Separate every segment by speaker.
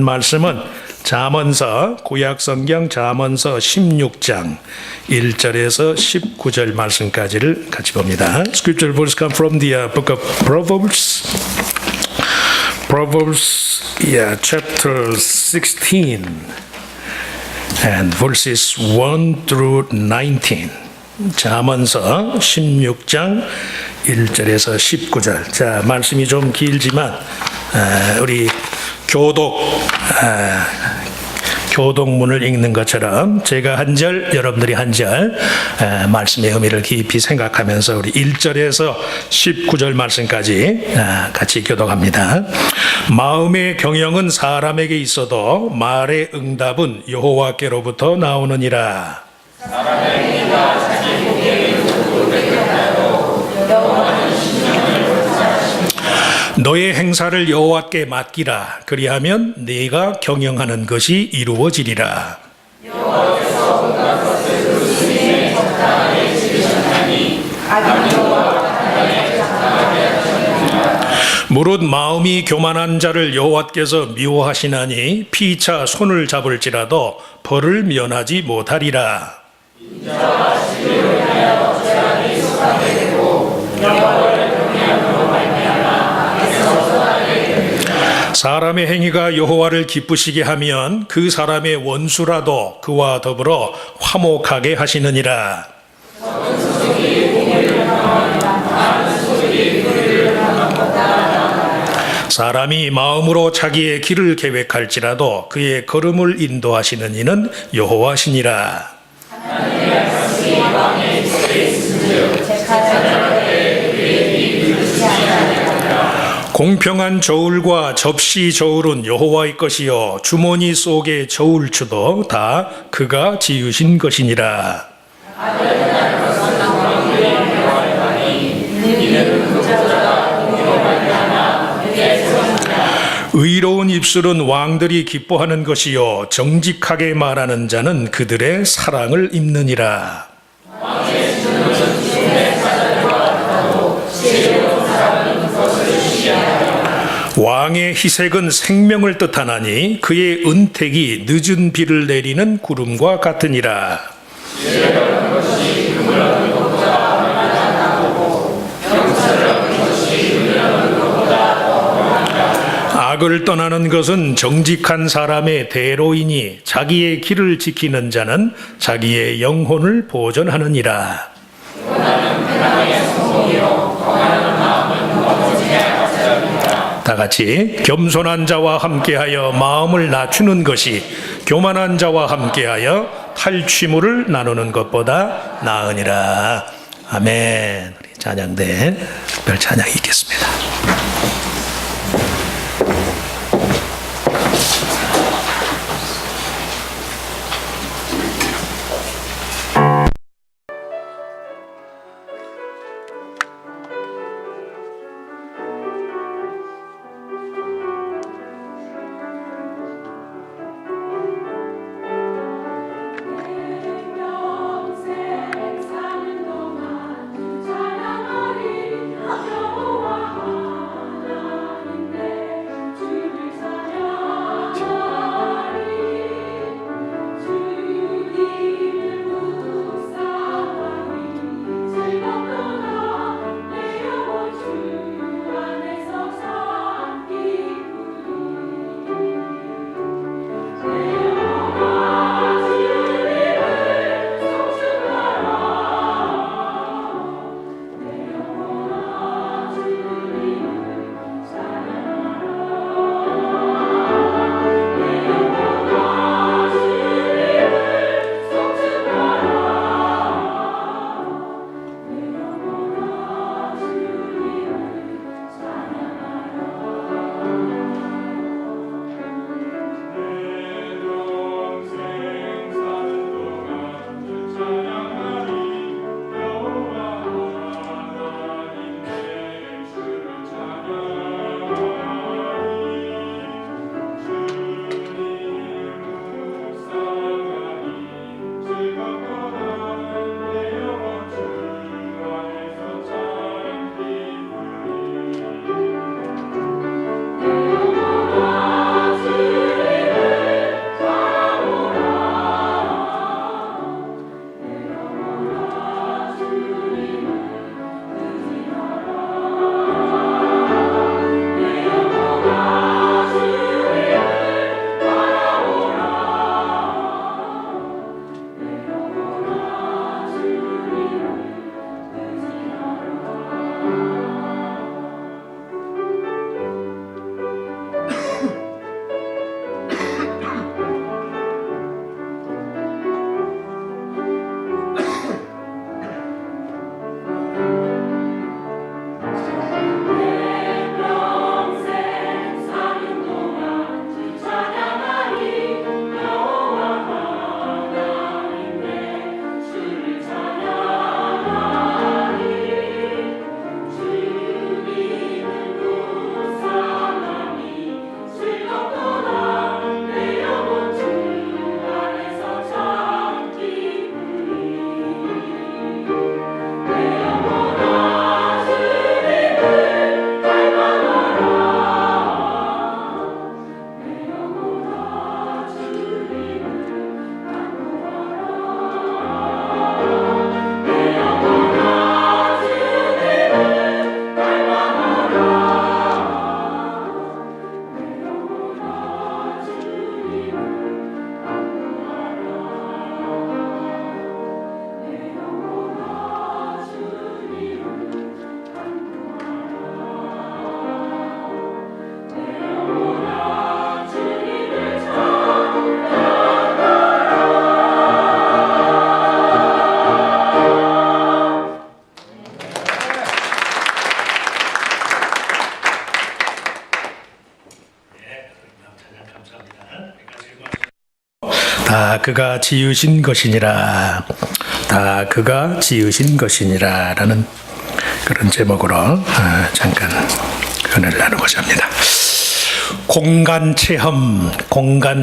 Speaker 1: 말씀은 잠언서 구약성경 잠언서 16장 1절에서 19절 말씀까지를 같이 봅니다. Scripture verse come from the book of Proverbs. Chapter 16 and verses 1 through 19. 잠언서 16장 1절에서 19절. 자, 말씀이 좀 길지만 우리 교독문을 읽는 것처럼 제가 한 절, 여러분들이 한 절 말씀의 의미를 깊이 생각하면서 우리 1절에서 19절 말씀까지 같이 교독합니다. 마음의 경영은 사람에게 있어도 말의 응답은 여호와께로부터 나오느니라. 사람의 행위가 자기 보기에는 못되겠나요? 여호와는 신령을 너의 행사를 여호와께 맡기라. 그리하면 네가 경영하는 것이 이루어지리라. 여호와께서 온갖 것을 그 주인의 적당하게 지으셨나니 악인과 판단에 적당하게 하셨느니라. 무릇 마음이 교만한 자를 여호와께서 미워하시나니 피차 손을 잡을지라도 벌을 면하지 못하리라. 인자와 진리를 위하여 죄악이 속하게 되고 여호와를 경외함으로 말미암아 악에서 떠나게 됩니다. 사람의 행위가 여호와를 기쁘시게 하면 그 사람의 원수라도 그와 더불어 화목하게 하시느니라. 적은 소식이 공의를 평하며 많은 소식이 불의를 평하다. 사람이 마음으로 자기의 길을 계획할지라도 그의 걸음을 인도하시는 이는 여호와시니라. 하나님의 말씀이 왕의 입술에 있은즉 제사장에게 그의 입이 그르지 아니하리라. 공평한 저울과 접시 저울은 여호와의 것이요 주머니 속의 저울추도 다 그가 지으신 것이니라. 아들은 것은 왕들의 명하니 이는 그보다 공의로 말미암아 그의 son이라. 의로운 입술은 왕들이 기뻐하는 것이요 정직하게 말하는 자는 그들의 사랑을 입느니라. 왕의 신은 지존의 사자들과 같고 지혜로운 사람은 그것을 시기하리라. 왕의 희색은 생명을 뜻하나니 그의 은택이 늦은 비를 내리는 구름과 같으니라. 지혜로운 것이 금을 얻는 것보다 얼마나 나오고 경찰을 얻는 것이 은을 얻는 것보다 악을 떠나는 것은 정직한 사람의 대로이니 자기의 길을 지키는 자는 자기의 영혼을 보존하느니라. 다 같이 겸손한 자와 함께하여 마음을 낮추는 것이 교만한 자와 함께하여 탈취물을 나누는 것보다 나으니라. 아멘. 우리 찬양대 특별 찬양이 있겠습니다.
Speaker 2: 평생 사는 동안 찬양하리 여호와
Speaker 1: 다 그가 지으신 것이니라. 다 그가 지으신 것이니라 라는 그런 제목으로 잠깐 은혜를 나누고자 합니다. 공간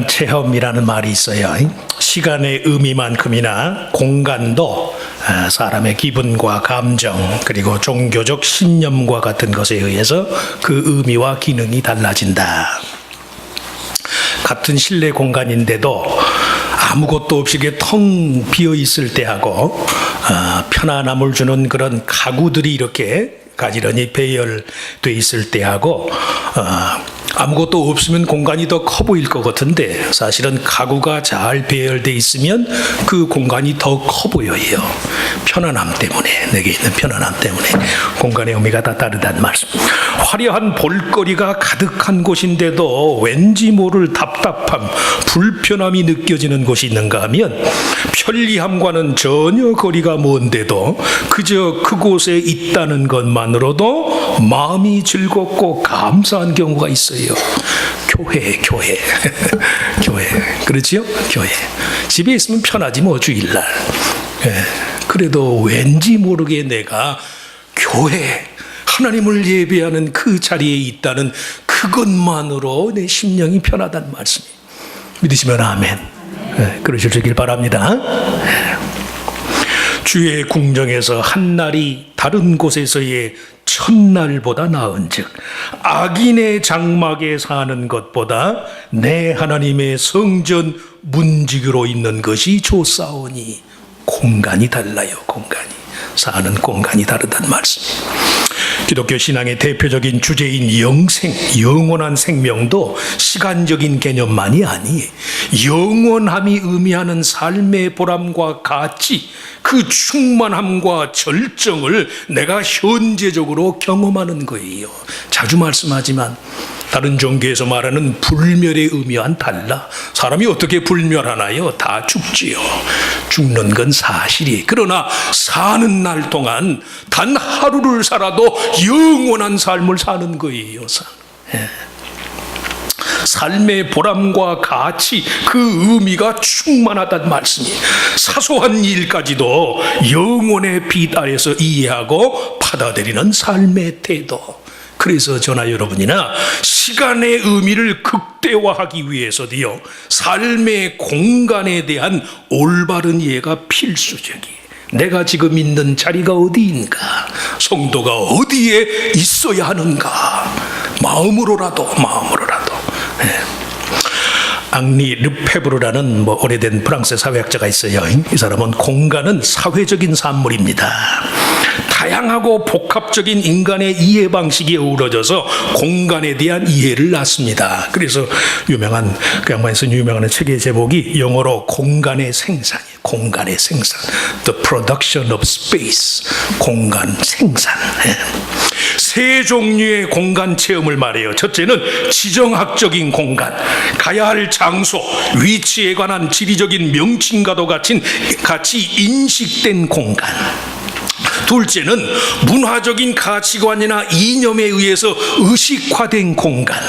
Speaker 1: 체험이라는 말이 있어요. 시간의 의미만큼이나 공간도 사람의 기분과 감정 그리고 종교적 신념과 같은 것에 의해서 그 의미와 기능이 달라진다. 같은 실내 공간인데도 아무것도 없이 텅 비어 있을 때하고 편안함을 주는 그런 가구들이 이렇게 가지런히 배열돼 있을 때하고 아무것도 없으면 공간이 더 커 보일 것 같은데 사실은 가구가 잘 배열돼 있으면 그 공간이 더 커 보여요. 편안함 때문에, 내게 있는 편안함 때문에 공간의 의미가 다 다르다는 말씀. 화려한 볼거리가 가득한 곳인데도 왠지 모를 답답함, 불편함이 느껴지는 곳이 있는가 하면 편리함과는 전혀 거리가 먼데도 그저 그곳에 있다는 것만으로도 마음이 즐겁고 감사한 경우가 있어요. 교회 교회 그렇지요? 교회 집에 있으면 편하지 뭐 주일날. 그래도 왠지 모르게 내가 교회 하나님을 예배하는 그 자리에 있다는 그것만으로 내 심령이 편하다는 말씀이 믿으시면 아멘. 그러시길 바랍니다. 주의 궁정에서 한 날이 다른 곳에서의 첫날보다 나은즉 악인의 장막에 사는 것보다 내 하나님의 성전 문지기로 있는 것이 좋사오니. 공간이 달라요. 공간이 사는 공간이 다르다는 말씀. 기독교 신앙의 대표적인 주제인 영생, 영원한 생명도 시간적인 개념만이 아니에요. 영원함이 의미하는 삶의 보람과 가치, 그 충만함과 절정을 내가 현재적으로 경험하는 거예요. 자주 말씀하지만 다른 종교에서 말하는 불멸의 의미와는 달라. 사람이 어떻게 불멸하나요? 다 죽지요. 죽는 건 사실이. 그러나 사는 날 동안 단 하루를 살아도 영원한 삶을 사는 거예요. 삶의 보람과 가치, 그 의미가 충만하다는 말씀이 사소한 일까지도 영혼의 빛 아래서 이해하고 받아들이는 삶의 태도. 그래서 저나 여러분이나 시간의 의미를 극대화하기 위해서도요, 삶의 공간에 대한 올바른 이해가 필수적이에요. 내가 지금 있는 자리가 어디인가? 성도가 어디에 있어야 하는가? 마음으로라도. 앙리 르페브르라는 오래된 프랑스 사회학자가 있어요. 이 사람은 공간은 사회적인 산물입니다. 다양하고 복합적인 인간의 이해 방식이 어우러져서 공간에 대한 이해를 낳습니다. 그래서 유명한 그 양반이 쓴 유명한 책의 제목이 영어로 공간의 생산이에요. 공간의 생산, The Production of Space, 공간 생산. 세 종류의 공간 체험을 말해요. 첫째는 지정학적인 공간, 가야 할 장소, 위치에 관한 지리적인 명칭과도 같이 인식된 공간. 둘째는 문화적인 가치관이나 이념에 의해서 의식화된 공간.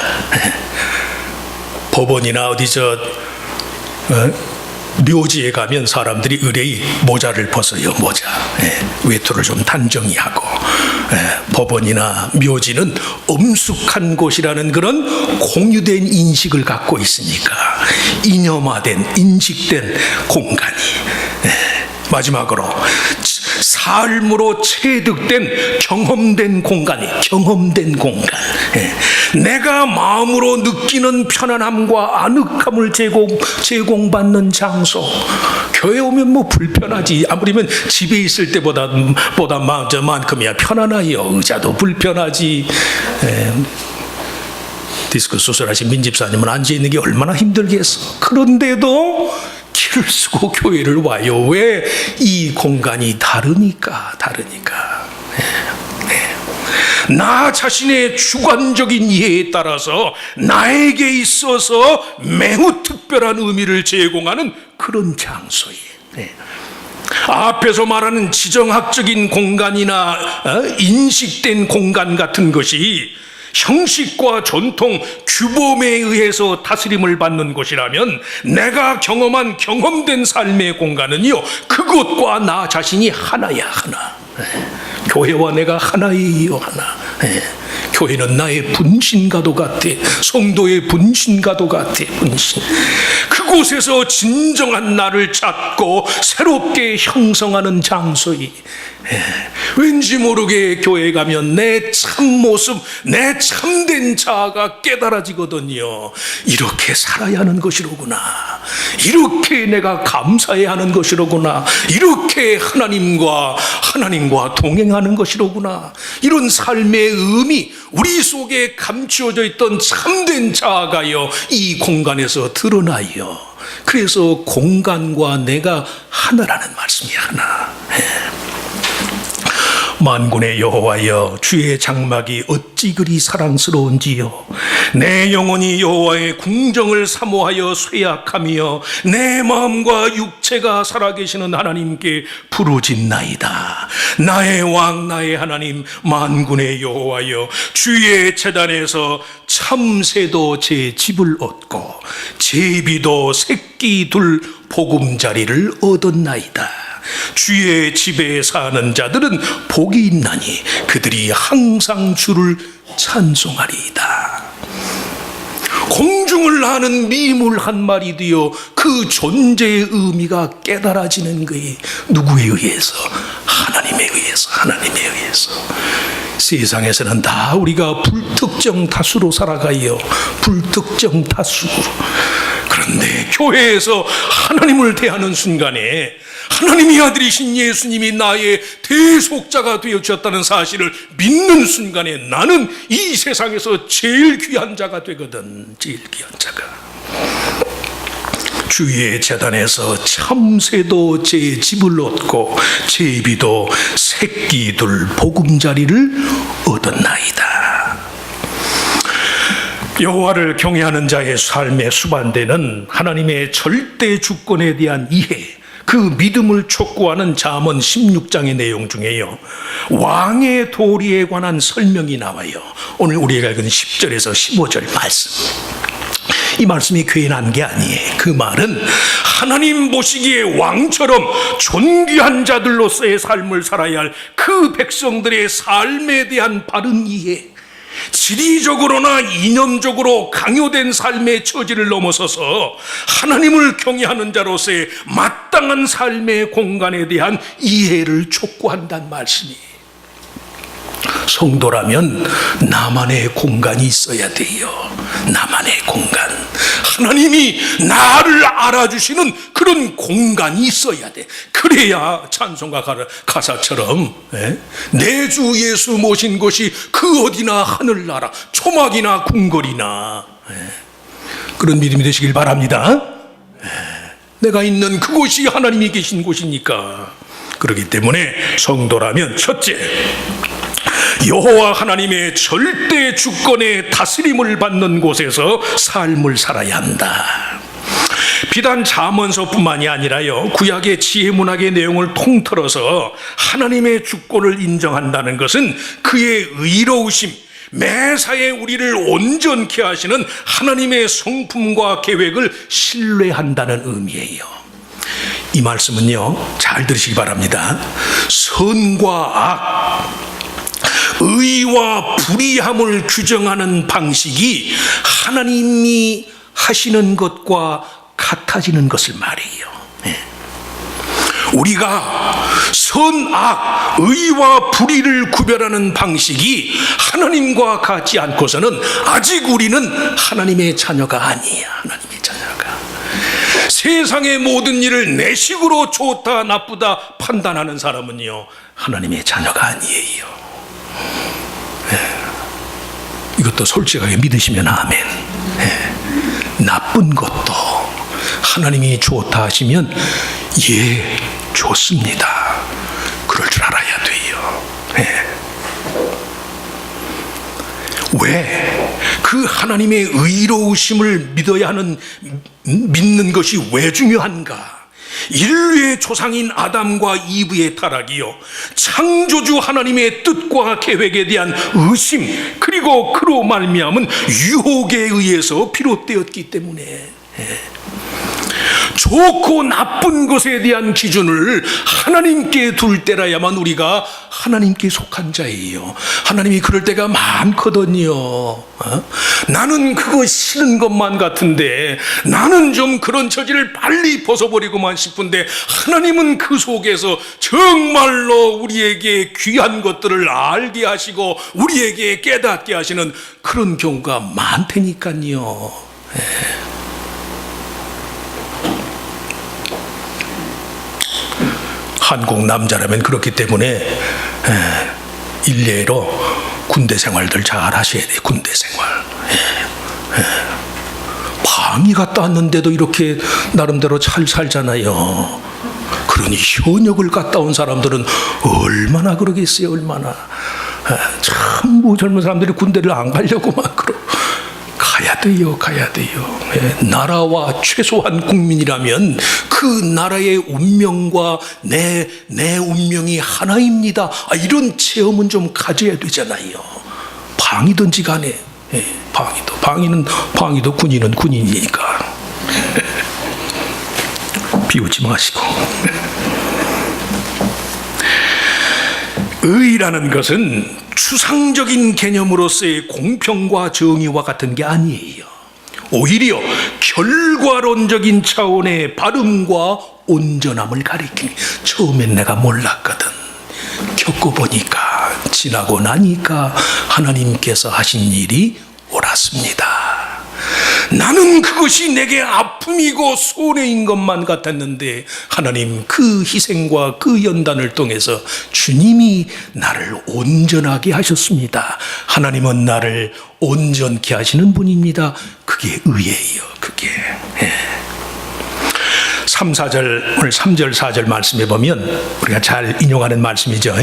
Speaker 1: 법원이나 묘지에 가면 사람들이 의뢰의 모자를 벗어요. 모자. 외투를 좀 단정히 하고. 법원이나 묘지는 엄숙한 곳이라는 그런 공유된 인식을 갖고 있으니까 이념화된, 인식된 공간이. 마지막으로 삶으로 체득된 경험된 공간이 경험된 공간. 내가 마음으로 느끼는 편안함과 아늑함을 제공받는 장소. 교회 오면 불편하지. 아무리면 집에 있을 때보다만큼이야 편안해요. 의자도 불편하지. 디스크 수술하신 민집사님은 앉아있는 게 얼마나 힘들겠어. 그런데도 길을 쓰고 교회를 와요. 왜? 이 공간이 다르니까. 나 자신의 주관적인 이해에 따라서 나에게 있어서 매우 특별한 의미를 제공하는 그런 장소예요. 앞에서 말하는 지정학적인 공간이나 인식된 공간 같은 것이 형식과 전통, 규범에 의해서 다스림을 받는 곳이라면 내가 경험한 경험된 삶의 공간은요, 그것과 나 자신이 하나야, 하나. 교회와 내가 하나예요, 하나. 교회는 나의 분신과도 같아. 성도의 분신과도 같아, 분신. 그곳에서 진정한 나를 찾고 새롭게 형성하는 장소이. 왠지 모르게 교회에 가면 내 참모습, 내 참된 자아가 깨달아지거든요. 이렇게 살아야 하는 것이로구나. 이렇게 내가 감사해야 하는 것이로구나. 이렇게 하나님과 동행하는 것이로구나. 이런 삶의 의미, 우리 속에 감추어져 있던 참된 자아가요, 이 공간에서 드러나요. 그래서 공간과 내가 하나라는 말씀이 하나. 만군의 여호와여, 주의 장막이 어찌 그리 사랑스러운지요. 내 영혼이 여호와의 궁정을 사모하여 쇠약하며 내 마음과 육체가 살아계시는 하나님께 부르짖나이다. 나의 왕, 나의 하나님, 만군의 여호와여, 주의 제단에서 참새도 제 집을 얻고 제비도 새끼 둘 보금자리를 얻었나이다. 주의 집에 사는 자들은 복이 있나니 그들이 항상 주를 찬송하리이다. 공중을 나는 미물 한 마리 되어 그 존재의 의미가 깨달아지는 것이 누구에 의해서? 하나님에 의해서, 하나님에 의해서. 세상에서는 다 우리가 불특정 다수로 살아가요. 불특정 다수. 그런데 교회에서 하나님을 대하는 순간에 하나님의 아들이신 예수님이 나의 대속자가 되어주셨다는 사실을 믿는 순간에 나는 이 세상에서 제일 귀한 자가 되거든. 제일 귀한 자가. 주의 제단에서 참새도 제 집을 얻고 제비도 새끼들 보금자리를 얻었나이다. 여호와를 경외하는 자의 삶의 수반되는 하나님의 절대 주권에 대한 이해, 그 믿음을 촉구하는 잠언 16장의 내용 중에요, 왕의 도리에 관한 설명이 나와요. 오늘 우리가 읽은 10절에서 15절 말씀. 이 말씀이 괜한 게 아니에요. 그 말은 하나님 보시기에 왕처럼 존귀한 자들로서의 삶을 살아야 할 그 백성들의 삶에 대한 바른 이해, 지리적으로나 이념적으로 강요된 삶의 처지를 넘어서서 하나님을 경외하는 자로서의 마땅한 삶의 공간에 대한 이해를 촉구한다는 말씀이. 성도라면 나만의 공간이 있어야 돼요. 나만의 공간. 하나님이 나를 알아주시는 그런 공간이 있어야 돼. 그래야 찬송가 가사처럼 내 주 예수 모신 곳이 그 어디나 하늘나라 초막이나 궁궐이나, 그런 믿음이 되시길 바랍니다. 내가 있는 그곳이 하나님이 계신 곳이니까. 그렇기 때문에 성도라면 첫째, 여호와 하나님의 절대 주권의 다스림을 받는 곳에서 삶을 살아야 한다. 비단 잠언서뿐만이 아니라요, 구약의 지혜문학의 내용을 통틀어서 하나님의 주권을 인정한다는 것은 그의 의로우심, 매사에 우리를 온전케 하시는 하나님의 성품과 계획을 신뢰한다는 의미예요. 이 말씀은요, 잘 들으시기 바랍니다. 선과 악, 의와 불의함을 규정하는 방식이 하나님이 하시는 것과 같아지는 것을 말해요. 우리가 선악, 의와 불의를 구별하는 방식이 하나님과 같지 않고서는 아직 우리는 하나님의 자녀가 아니야. 하나님의 자녀가. 세상의 모든 일을 내 식으로 좋다 나쁘다 판단하는 사람은요, 하나님의 자녀가 아니에요. 이것도 솔직하게 믿으시면 아멘. 나쁜 것도 하나님이 좋다 하시면 예, 좋습니다. 그럴 줄 알아야 돼요. 왜? 그 하나님의 의로우심을 믿어야 하는, 믿는 것이 왜 중요한가? 인류의 조상인 아담과 이브의 타락이요, 창조주 하나님의 뜻과 계획에 대한 의심, 그리고 그로 말미암은 유혹에 의해서 비롯되었기 때문에 좋고 나쁜 것에 대한 기준을 하나님께 둘 때라야만 우리가 하나님께 속한 자예요. 하나님이 그럴 때가 많거든요. 나는 그거 싫은 것만 같은데, 나는 좀 그런 처지를 빨리 벗어버리고만 싶은데, 하나님은 그 속에서 정말로 우리에게 귀한 것들을 알게 하시고 우리에게 깨닫게 하시는 그런 경우가 많다니까요. 한국 남자라면 그렇기 때문에 일례로 군대 생활들 잘 하셔야 돼요. 군대 생활. 방위 갔다 왔는데도 이렇게 나름대로 잘 살잖아요. 그러니 현역을 갔다 온 사람들은 얼마나 그러겠어요. 얼마나. 참 뭐 젊은 사람들이 군대를 안 가려고 막 가야 돼요. 나라와 최소한 국민이라면 그 나라의 운명과 내 운명이 하나입니다. 이런 체험은 좀 가져야 되잖아요. 방이든지 간에. 방위도 군인은 군인이니까. 비웃지 마시고. 의라는 것은 추상적인 개념으로서의 공평과 정의와 같은 게 아니에요. 오히려 결과론적인 차원의 바름과 온전함을 가리키니, 처음엔 내가 몰랐거든. 겪어보니까, 지나고 나니까 하나님께서 하신 일이 옳았습니다. 나는 그것이 내게 아픔이고 손해인 것만 같았는데, 하나님 그 희생과 그 연단을 통해서 주님이 나를 온전하게 하셨습니다. 하나님은 나를 온전케 하시는 분입니다. 그게 의예요. 그게 3, 4절, 오늘 3절 4절 말씀에 보면 우리가 잘 인용하는 말씀이죠.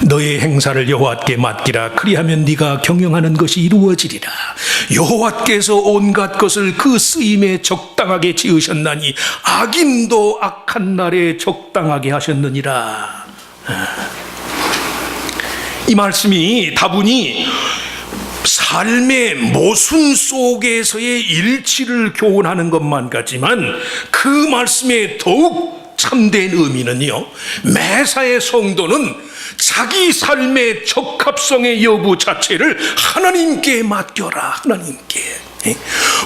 Speaker 1: 너의 행사를 여호와께 맡기라. 그리하면 네가 경영하는 것이 이루어지리라. 여호와께서 온갖 것을 그 쓰임에 적당하게 지으셨나니 악인도 악한 날에 적당하게 하셨느니라. 이 말씀이 다분히 삶의 모순 속에서의 일치를 교훈하는 것만 같지만, 그 말씀의 더욱 참된 의미는요, 매사의 성도는 자기 삶의 적합성의 여부 자체를 하나님께 맡겨라. 하나님께.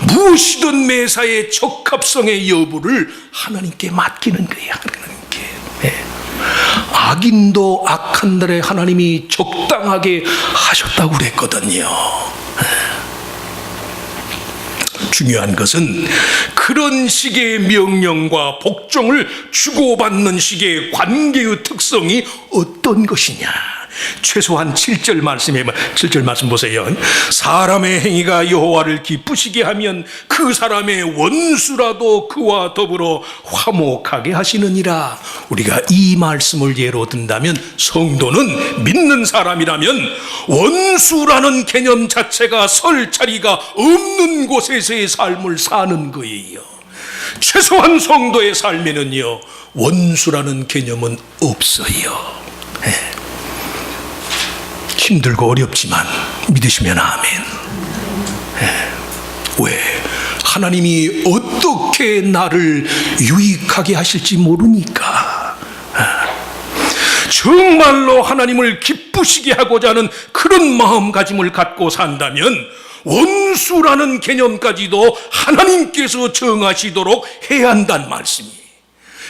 Speaker 1: 무엇이든 매사의 적합성의 여부를 하나님께 맡기는 거예요. 하나님께. 악인도 악한 날에 하나님이 적당하게 하셨다고 그랬거든요. 중요한 것은 그런 식의 명령과 복종을 주고받는 식의 관계의 특성이 어떤 것이냐. 최소한 7절 말씀에, 7절 말씀 보세요. 사람의 행위가 여호와를 기쁘시게 하면 그 사람의 원수라도 그와 더불어 화목하게 하시느니라. 우리가 이 말씀을 예로 든다면, 성도는, 믿는 사람이라면 원수라는 개념 자체가 설 자리가 없는 곳에서의 삶을 사는 거예요. 최소한 성도의 삶에는요, 원수라는 개념은 없어요. 힘들고 어렵지만 믿으시면 아멘. 왜? 하나님이 어떻게 나를 유익하게 하실지 모르니까. 정말로 하나님을 기쁘시게 하고자 하는 그런 마음가짐을 갖고 산다면 원수라는 개념까지도 하나님께서 정하시도록 해야 한다는 말씀이에요.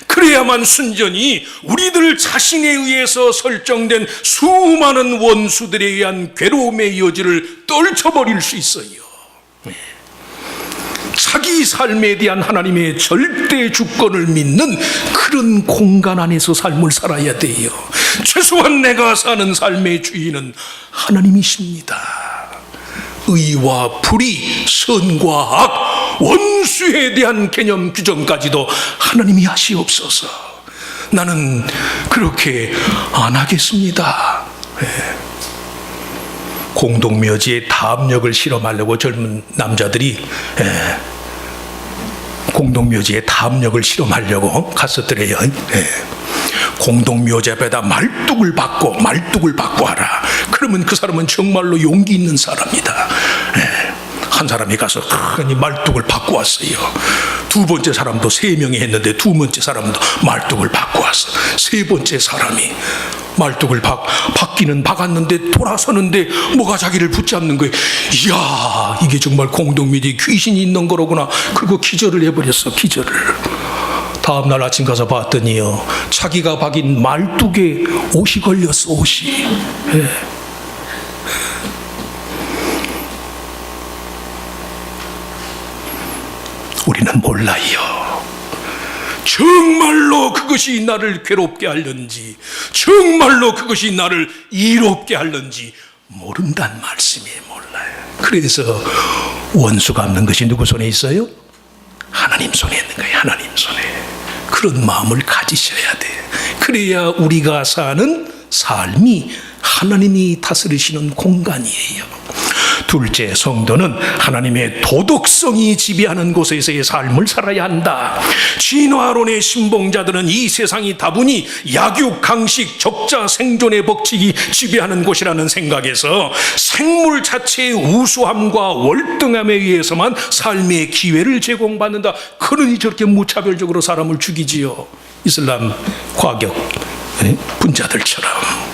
Speaker 1: 그래야만 순전히 우리들 자신에 의해서 설정된 수많은 원수들에 의한 괴로움의 여지를 떨쳐버릴 수 있어요. 자기 삶에 대한 하나님의 절대 주권을 믿는 그런 공간 안에서 삶을 살아야 돼요. 최소한 내가 사는 삶의 주인은 하나님이십니다. 의와 불의, 선과 악, 원수에 대한 개념 규정까지도 하나님이 하시옵소서. 나는 그렇게 안 하겠습니다. 공동묘지에 담력을 실험하려고 젊은 남자들이 공동묘지에 담력을 실험하려고 갔었더래요. 예. 공동묘지 앞에다 말뚝을 받고 하라. 그러면 그 사람은 정말로 용기 있는 사람이다. 예. 한 사람이 가서 큰 말뚝을 받고 왔어요. 두 번째 사람도 3명이 했는데 두 번째 사람도 말뚝을 받고 왔어. 세 번째 사람이 말뚝을 받기는 박았는데 돌아서는데 뭐가 자기를 붙잡는 거예요. 이야, 이게 정말 공동묘지에 귀신이 있는 거로구나. 그리고 기절을 해버렸어. 기절을. 다음날 아침 가서 봤더니요, 자기가 박인 말뚝에 옷이 걸렸어. 옷이. 예. 우리는 몰라요. 정말로 그것이 나를 괴롭게 하려는지, 정말로 그것이 나를 이롭게 하려는지 모른다는 말씀이에요. 몰라요. 그래서 원수 갚는 것이 누구 손에 있어요? 하나님 손에 있는 거예요. 하나님 손에. 그런 마음을 가지셔야 돼. 그래야 우리가 사는 삶이 하나님이 다스리시는 공간이에요. 둘째, 성도는 하나님의 도덕성이 지배하는 곳에서의 삶을 살아야 한다. 진화론의 신봉자들은 이 세상이 다분히 약육, 강식, 적자, 생존의 법칙이 지배하는 곳이라는 생각에서 생물 자체의 우수함과 월등함에 의해서만 삶의 기회를 제공받는다. 그러니 저렇게 무차별적으로 사람을 죽이지요. 이슬람 과격 분자들처럼.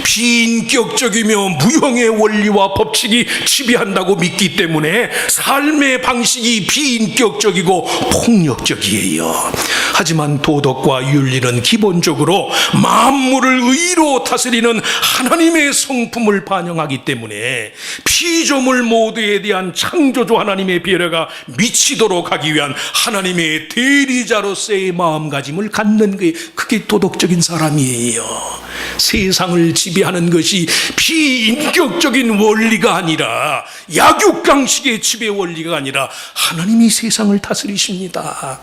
Speaker 1: 비인격적이며 무형의 원리와 법칙이 지배한다고 믿기 때문에 삶의 방식이 비인격적이고 폭력적이에요. 하지만 도덕과 윤리는 기본적으로 만물을 의로 다스리는 하나님의 성품을 반영하기 때문에 피조물 모두에 대한 창조주 하나님의 배려가 미치도록 하기 위한 하나님의 대리자로서의 마음가짐을 갖는 게 그게 도덕적인 사람이에요. 세상을 지배하는 것이 비인격적인 원리가 아니라 약육강식의 지배 원리가 아니라 하나님이 세상을 다스리십니다.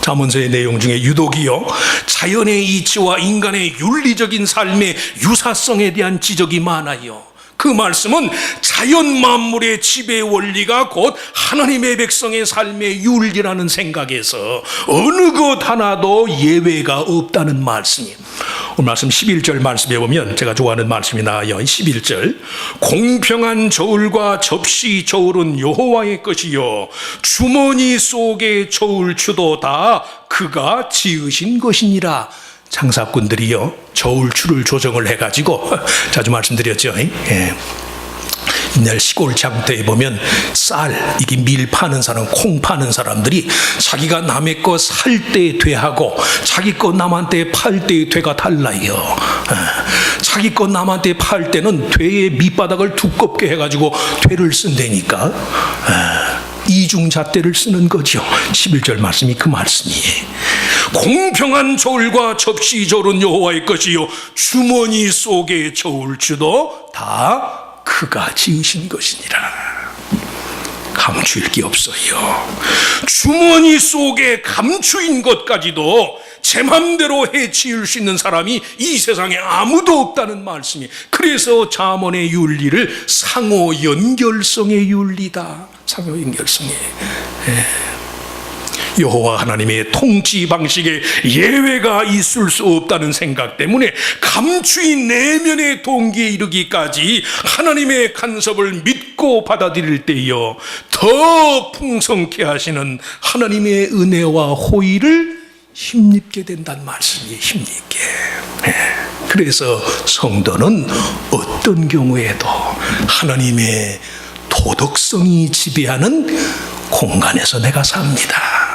Speaker 1: 잠언서의 내용 중에 유독이요, 자연의 이치와 인간의 윤리적인 삶의 유사성에 대한 지적이 많아요. 그 말씀은 자연 만물의 지배 원리가 곧 하나님의 백성의 삶의 윤리라는 생각에서 어느 것 하나도 예외가 없다는 말씀이에요. 오늘 말씀 11절 말씀에 보면 제가 좋아하는 말씀이 나와요. 11절, 공평한 저울과 접시 저울은 여호와의 것이요 주머니 속의 저울추도 다 그가 지으신 것이니라. 장사꾼들이요, 저울추를 조정을 해가지고 자주 말씀드렸죠. 예. 옛날 시골 장터에 보면 쌀, 이게 밀 파는 사람, 콩 파는 사람들이 자기가 남의 거 살 때 되하고 자기 거 남한테 팔 때 되가 달라요. 자기 거 남한테 팔 때는 되의 밑바닥을 두껍게 해가지고 되를 쓴다니까 이중잣대를 쓰는 거죠. 11절 말씀이 그 말씀이에요. 공평한 저울과 접시 저울은 여호와의 것이요 주머니 속의 저울추도 다 그가 지으신 것이니라. 감추일 게 없어요. 주머니 속에 감추인 것까지도 제 맘대로 해 지을 수 있는 사람이 이 세상에 아무도 없다는 말씀이. 그래서 잠언의 윤리를 상호 연결성의 윤리다. 상호 연결성의. 여호와 하나님의 통치 방식에 예외가 있을 수 없다는 생각 때문에 감추인 내면의 동기에 이르기까지 하나님의 간섭을 믿고 받아들일 때요 더 풍성케 하시는 하나님의 은혜와 호의를 힘입게 된다는 말씀이에요. 힘입게. 그래서 성도는 어떤 경우에도 하나님의 도덕성이 지배하는 공간에서 내가 삽니다.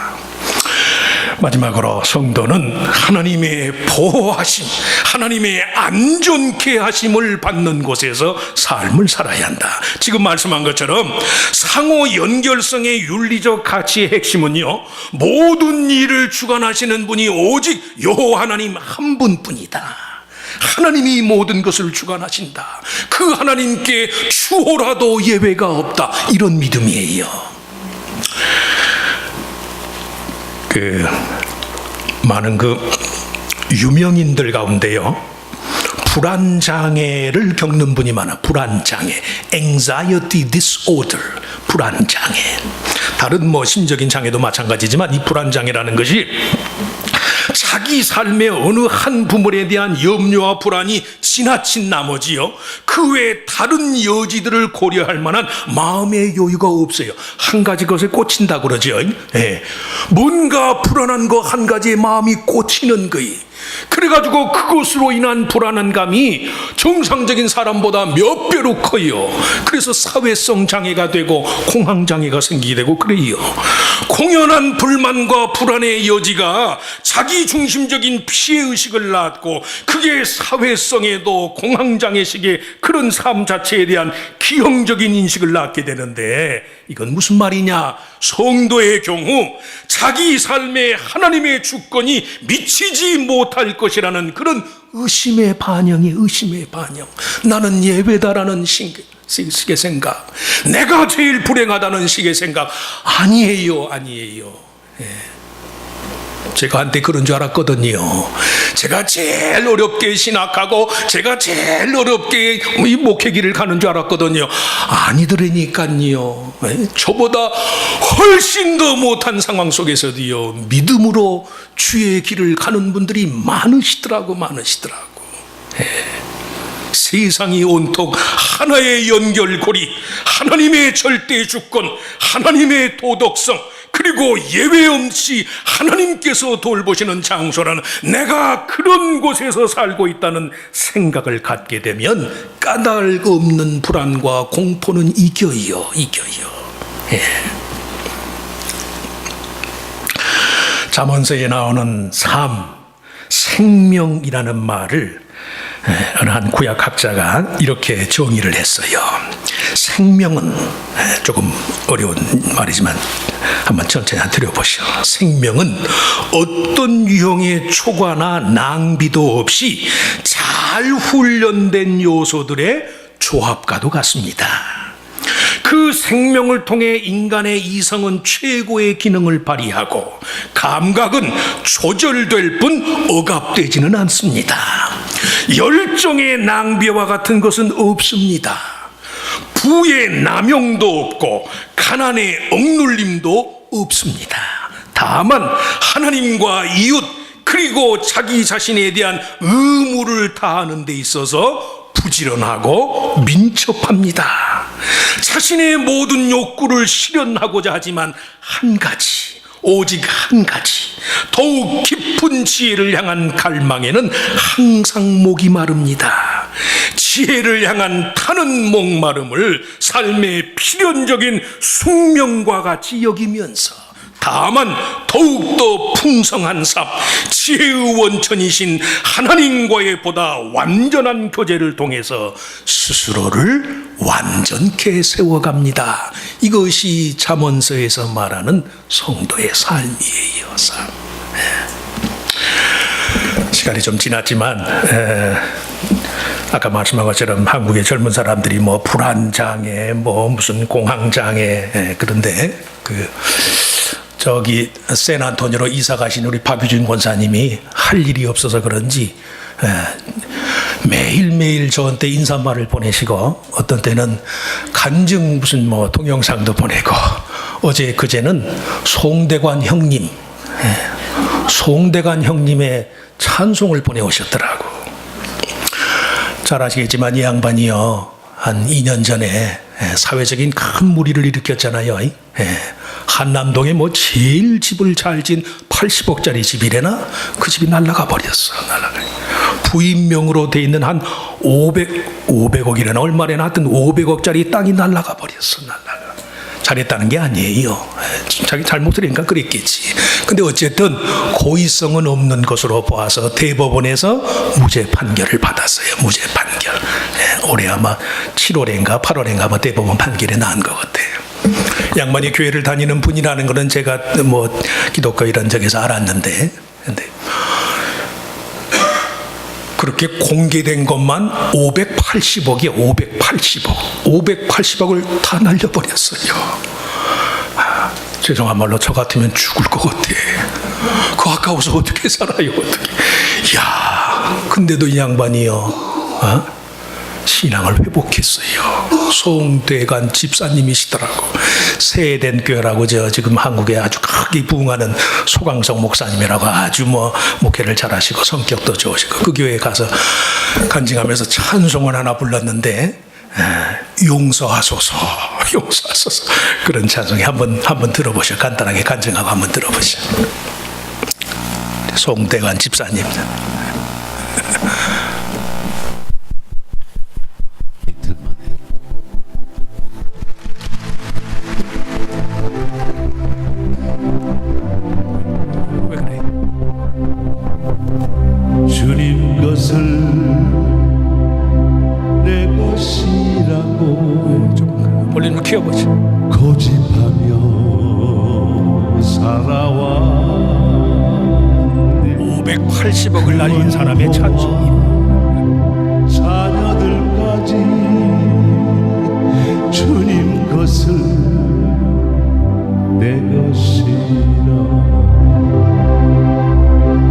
Speaker 1: 마지막으로 성도는 하나님의 보호하심, 하나님의 안전케 하심을 받는 곳에서 삶을 살아야 한다. 지금 말씀한 것처럼 상호 연결성의 윤리적 가치의 핵심은요, 모든 일을 주관하시는 분이 오직 여호와 하나님 한 분뿐이다. 하나님이 모든 것을 주관하신다. 그 하나님께 추호라도 예외가 없다. 이런 믿음이에요. 많은 유명인들 가운데요, 불안장애를 겪는 분이 많아. 불안장애, anxiety disorder, 불안장애. 다른 뭐 심적인 장애도 마찬가지지만 이 불안장애라는 것이 자기 삶의 어느 한 부분에 대한 염려와 불안이 지나친 나머지요, 그 외에 다른 여지들을 고려할 만한 마음의 여유가 없어요. 한 가지 것에 꽂힌다 그러죠. 예. 뭔가 불안한 거 한 가지에 마음이 꽂히는 거예요. 그래가지고 그것으로 인한 불안한 감이 정상적인 사람보다 몇 배로 커요. 그래서 사회성 장애가 되고 공황장애가 생기게 되고 그래요. 공연한 불만과 불안의 여지가 자기중심적인 피해의식을 낳고 그게 사회성에도 공황장애식의 그런 삶 자체에 대한 기형적인 인식을 낳게 되는데, 이건 무슨 말이냐? 성도의 경우 자기 삶에 하나님의 주권이 미치지 못할 것이라는 그런 의심의 반영이, 의심의 반영. 나는 예외다라는 식의 생각, 내가 제일 불행하다는 식의 생각. 아니에요. 예. 제가 한때 그런 줄 알았거든요. 제가 제일 어렵게 신학하고 제가 제일 어렵게 이 목회길을 가는 줄 알았거든요. 아니더라니까요. 저보다 훨씬 더 못한 상황 속에서도요, 믿음으로 주의 길을 가는 분들이 많으시더라고. 예. 세상이 온통 하나의 연결고리, 하나님의 절대 주권, 하나님의 도덕성, 그리고 예외 없이 하나님께서 돌보시는 장소라는, 내가 그런 곳에서 살고 있다는 생각을 갖게 되면 까닭 없는 불안과 공포는 이겨요. 예. 잠언서에 나오는 삶, 생명이라는 말을 어느 한 구약학자가 이렇게 정의를 했어요. 생명은, 조금 어려운 말이지만 한번 천천히 들여보시오. 생명은 어떤 유형의 초과나 낭비도 없이 잘 훈련된 요소들의 조합과도 같습니다. 그 생명을 통해 인간의 이성은 최고의 기능을 발휘하고 감각은 조절될 뿐 억압되지는 않습니다. 열정의 낭비와 같은 것은 없습니다. 부의 남용도 없고 가난의 억눌림도 없습니다. 다만 하나님과 이웃 그리고 자기 자신에 대한 의무를 다하는 데 있어서 부지런하고 민첩합니다. 자신의 모든 욕구를 실현하고자 하지만 오직 한 가지, 더욱 깊은 지혜를 향한 갈망에는 항상 목이 마릅니다. 지혜를 향한 타는 목마름을 삶의 필연적인 숙명과 같이 여기면서 다만 더욱더 풍성한 삶, 지혜의 원천이신 하나님과의 보다 완전한 교제를 통해서 스스로를 완전케 세워갑니다. 이것이 잠언서에서 말하는 성도의 삶이에요. 삶. 시간이 좀 지났지만 아까 말씀한 것처럼 한국의 젊은 사람들이 뭐 불안장애, 뭐 무슨 공황장애, 그런데 저기 샌안토니로 이사 가신 우리 박유진 권사님이 할 일이 없어서 그런지 매일매일 저한테 인사말을 보내시고 어떤 때는 간증 무슨 뭐 동영상도 보내고, 어제 그제는 송대관 형님의 찬송을 보내오셨더라고. 잘 아시겠지만 이 양반이요, 한 2년 전에 사회적인 큰 무리를 일으켰잖아요. 한남동에 뭐 제일 집을 잘 진 80억짜리 집이래나? 그 집이 날아가 버렸어. 부인명으로 돼 있는 한 500억이래나 얼마래나 하여튼 500억짜리 땅이 날아가 버렸어. 잘했다는 게 아니에요. 자기 잘못이니까 그랬겠지. 근데 어쨌든 고의성은 없는 것으로 보아서 대법원에서 무죄 판결을 받았어요. 무죄 판결. 올해 아마 7월인가 8월인가 아마 대법원 판결이 나은 것 같아요. 양반이 교회를 다니는 분이라는 것은 제가 뭐 기독교 이런 적에서 알았는데, 근데 그렇게 공개된 것만 580억이에요. 580억을 다 날려버렸어요. 죄송한 말로 저 같으면 죽을 것 같아. 그거 아까워서 어떻게 살아요? 어떻게? 야, 근데도 이 양반이요, 신앙을 회복했어요. 송대관 집사님이시더라고. 세된 교회라고 지금 한국에 아주 크게 부흥하는 소강성 목사님이라고 아주 목회를 잘하시고 성격도 좋으시고 그 교회에 가서 간증하면서 찬송을 하나 불렀는데 용서하소서, 용서하소서 그런 찬송이 한번 들어보셔. 간단하게 간증하고 한번 들어보셔. 송대관 집사님. 왜 그래?
Speaker 2: 주님 것을 내 것이라고
Speaker 1: 좀 볼륨을 키워보지.
Speaker 2: 고집하며 살아와
Speaker 1: 580억을 날린 사람의 찬송이
Speaker 2: 자녀들까지 주님 것을 내 것이라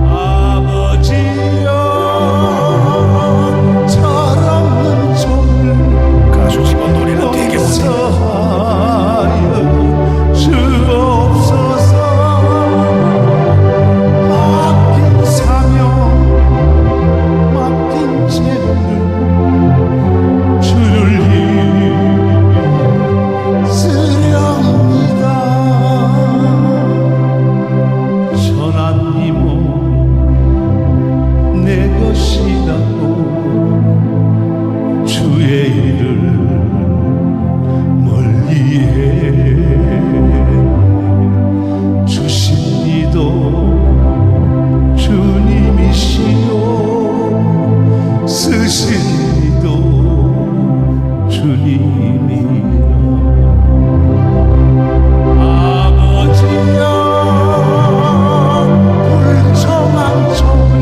Speaker 2: 아버지여 철없는 종을
Speaker 1: 가수 치고 노래는 되게 못해.
Speaker 2: 용서하여 주옵소서 맡긴 사명 맡긴 죄를 주를 위해 쓰렵니다. 선한 이모 내 것이라고 주의 일을 멀리해 주신 이도 주님이시요 쓰신 이도 주님이라 아버지여 불정한 종을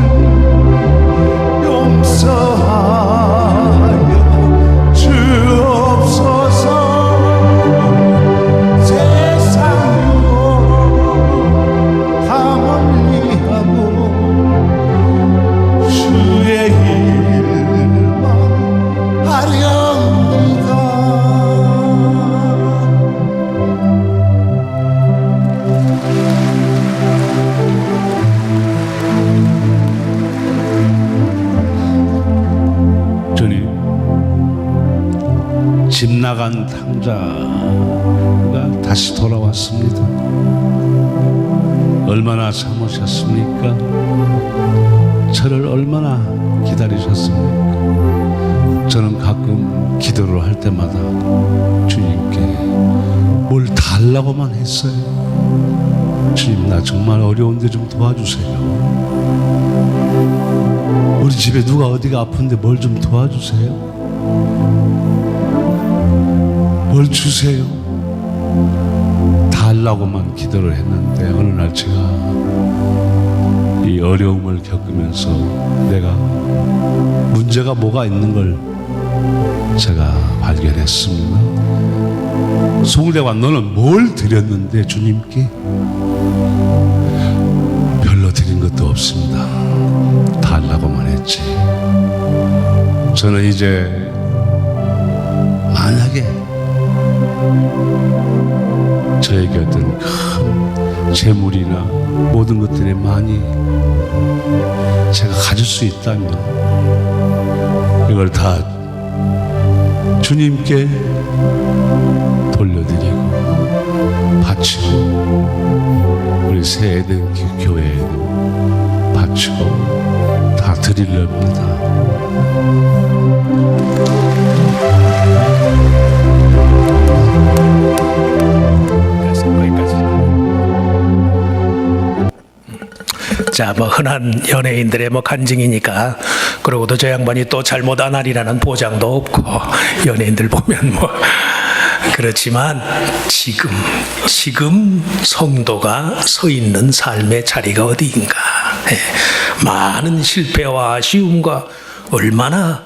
Speaker 2: 용서하여 주옵소서 세상 유혹 다 멀리하고 주의 일만 하렵니다. 주님, 집 나간 탕자가 다시 돌아왔습니다. 얼마나 참으셨습니까? 저를 얼마나 기다리셨습니까? 저는 가끔 기도를 할 때마다 주님께 뭘 달라고만 했어요. 주님, 나 정말 어려운데 좀 도와주세요. 우리 집에 누가 어디가 아픈데 뭘 좀 도와주세요. 뭘 주세요. 달라고만 기도를 했는데 어느 날 제가 이 어려움을 겪으면서 내가 문제가 뭐가 있는 걸 제가 발견했습니다. 송대관, 너는 뭘 드렸는데 주님께? 별로 드린 것도 없습니다. 달라고만 했지. 저는 이제 만약에 저에게 어떤 큰 재물이나 모든 것들이 많이 제가 가질 수 있다면 이걸 다 주님께 돌려드리고 바치고 우리 새 에덴 교회에도 바치고 다 드리렵니다.
Speaker 1: 자, 흔한 연예인들의 간증이니까, 그러고도 저 양반이 또 잘못 안 하리라는 보장도 없고, 연예인들 보면 그렇지만, 지금 성도가 서 있는 삶의 자리가 어디인가. 많은 실패와 아쉬움과 얼마나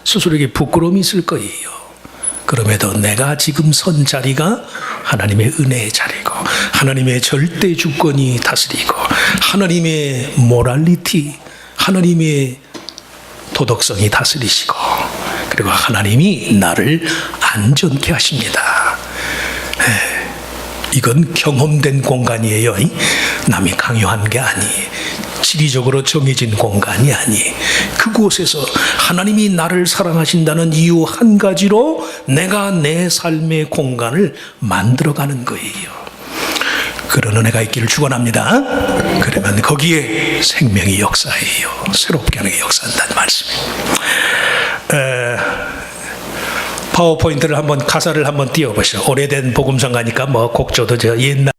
Speaker 1: 스스로에게 부끄러움이 있을 거예요. 그럼에도 내가 지금 선 자리가 하나님의 은혜의 자리고, 하나님의 절대 주권이 다스리고, 하나님의 모랄리티, 하나님의 도덕성이 다스리시고, 그리고 하나님이 나를 안전케 하십니다. 이건 경험된 공간이에요. 남이 강요한 게 아니에요. 지리적으로 정해진 공간이 아니에요. 그곳에서 하나님이 나를 사랑하신다는 이유 한 가지로 내가 내 삶의 공간을 만들어가는 거예요. 그런 은혜가 있기를 축원합니다. 그러면 거기에 생명이 역사해요. 새롭게 하는 게 역사한다는 말씀이에요. 파워포인트를 한번 가사를 한번 띄워보시죠. 오래된 복음성가니까 뭐 곡조도 저 옛날